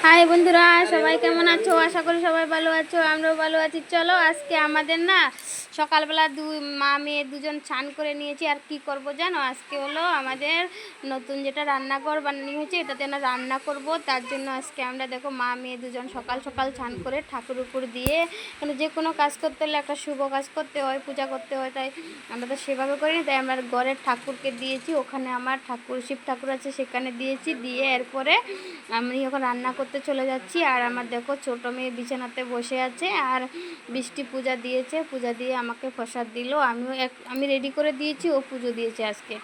High বন্ধুরা, সবাই কেমন আছো? আশা করি সবাই ভালো আছো, আমরাও ভালো আছি। চলো আজকে আমাদের না সকালবেলা মা মেয়ে দুজন স্নান করে নিয়েছি। আর কি করব জানো, আজকে হলো আমাদের নতুন যেটা রান্নাঘর বানানো হয়েছে, এটাতে না রান্না করব। তার জন্য আজকে আমরা দেখো মা মেয়ে দুজন সকাল সকাল স্নান করে ঠাকুর উপর দিয়ে, মানে যে কোনো কাজ করতে হলে একটা শুভ কাজ করতে হয়, পূজা করতে হয়, তাই আমরা তো সেভাবে করিনি। তাই আমরা ঘরের ঠাকুরকে দিয়েছি, ওখানে আমার ঠাকুর শিব ঠাকুর আছে সেখানে দিয়েছি। দিয়ে এরপরে আমি এখন রান্না করতে চলে যাচ্ছি। আর আমার দেখো ছোটো মেয়ে বিছানাতে বসে আছে, আর বৃষ্টি পূজা দিয়েছে, পূজা দিয়ে আমাকে প্রসাদ দিল। আমি রেডি করে দিয়েছি, ও পুজো দিয়েছে আজকে।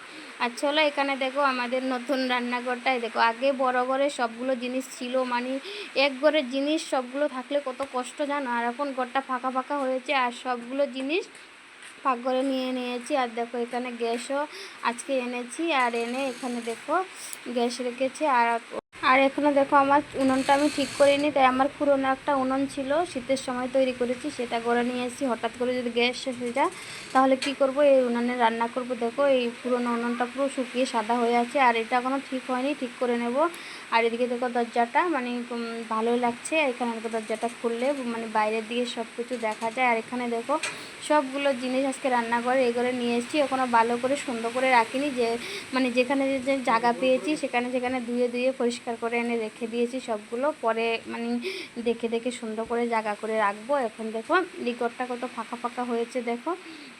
আর চলো এখানে দেখো আমাদের নতুন রান্নাঘরটাই দেখো। আগে বড় ঘরে সবগুলো জিনিস ছিল, মানে এক ঘরের জিনিস সবগুলো থাকলে কত কষ্ট জানো। আর এখন ঘরটা ফাঁকা ফাঁকা হয়েছে, আর সবগুলো জিনিস পাকঘরে নিয়ে নিয়েছি। আর দেখো এখানে গ্যাসও আজকে এনেছি, আর এনে এখানে দেখো গ্যাস রেখেছি। আর এখানে দেখো আমার উনুনটা আমি ঠিক করিনি, তাই আমার পুরোনো একটা উনুন ছিল, শীতের সময় তৈরি করেছি, সেটা গড়ে নিয়ে এসেছি। হঠাৎ করে যদি গ্যাস শেষ হয়ে যায় তাহলে কি করব, এই উনুনে রান্না করব। দেখো এই পুরোনো উনুনটা পুরো শুকিয়ে সাদা হয়ে আছে, আর এটা এখনও ঠিক হয়নি, ঠিক করে নেব। আর এদিকে দেখো দরজাটা মানে ভালোই লাগছে। এখানে দেখো দরজাটা খুললে মানে বাইরের দিকে সব কিছু দেখা যায়। আর এখানে দেখো সবগুলো জিনিস আজকে রান্না করে এই করে নিয়ে এসেছি। এখনও ভালো করে সুন্দর করে রাখিনি, যে মানে যেখানে যে জায়গা পেয়েছি সেখানে সেখানে ধুয়ে ধুয়ে পরিষ্কার করে এনে রেখে দিয়েছি সবগুলো। পরে মানে দেখে দেখে সুন্দর করে জায়গা করে রাখবো। এখন দেখো লিকরটা কত ফাঁকা ফাঁকা হয়েছে, দেখো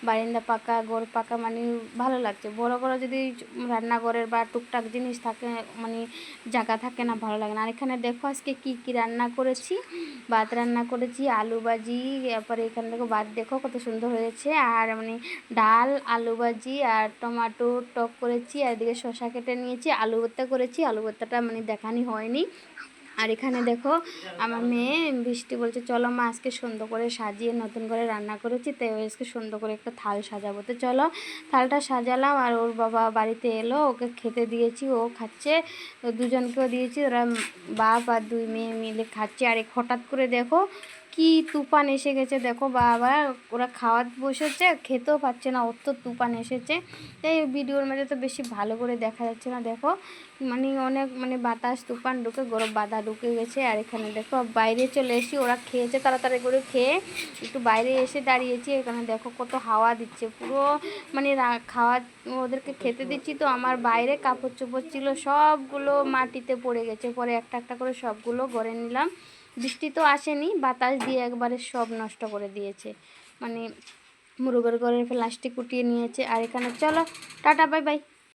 বারান্দা পাকা, ঘর পাকা, মানে ভালো লাগছে। বড় বড় যদি রান্নাঘরের বা টুকটাক জিনিস থাকে, মানে জায়গা থাকে না, ভালো লাগে না। আর এখানে দেখো আজকে কি কি রান্না করেছি। ভাত রান্না করেছি, আলু ভাজি, তারপরে এখানে দেখো ভাত দেখো কত সুন্দর হয়েছে। আর মানে ডাল, আলু ভাজি আর টমেটো টক করেছি। আর এদিকে শসা কেটে নিয়েছি, আলু ভর্তা করেছি। আলু ভর্তাটা মানে দেখানি হয়নি। আর এখানে দেখো আমার মেয়ে বৃষ্টি বলছে চলো মা আজকে সুন্দর করে সাজিয়ে নতুন করে রান্না করেছি, তাই আজকে সুন্দর করে একটা থাল সাজাবো। তো চলো থালটা সাজালাম। আর ওর বাবা বাড়িতে এলো, ওকে খেতে দিয়েছি, ও খাচ্ছে, দুজনকেও দিয়েছি। ওরা বাপ আর দুই মেয়ে মিলে খাচ্ছে। আর হঠাৎ করে দেখো কি তুফান এসে গেছে, দেখো বাবা ওরা খাওয়াতে বসেছে, খেতেও পাচ্ছে না, অত তুফান এসেছে। তাই ভিডিওর মধ্যে তো বেশি ভালো করে দেখা যাচ্ছে না। দেখো মানে অনেক মানে বাতাস তুফান ঢুকে গরম বাধা ঢুকে গেছে। আর এখানে দেখো বাইরে চলে এসেছি, ওরা খেয়েছে তাড়াতাড়ি করে, খেয়ে একটু বাইরে এসে দাঁড়িয়েছি। এখানে দেখো কত হাওয়া দিচ্ছে পুরো, মানে খাওয়া ওদেরকে খেতে দিচ্ছি, তো আমার বাইরে কাপড় চোপড় ছিল সবগুলো মাটিতে পড়ে গেছে। পরে একটা একটা করে সবগুলো গড়ে নিলাম। বৃষ্টি তো আসেনি, বাতাস দিয়ে একবারে সব নষ্ট করে দিয়েছে, মানে মুরগের ঘরের প্লাস্টিক উঠিয়ে নিয়েছে। আর এখানে চলো টাটা বাই বাই।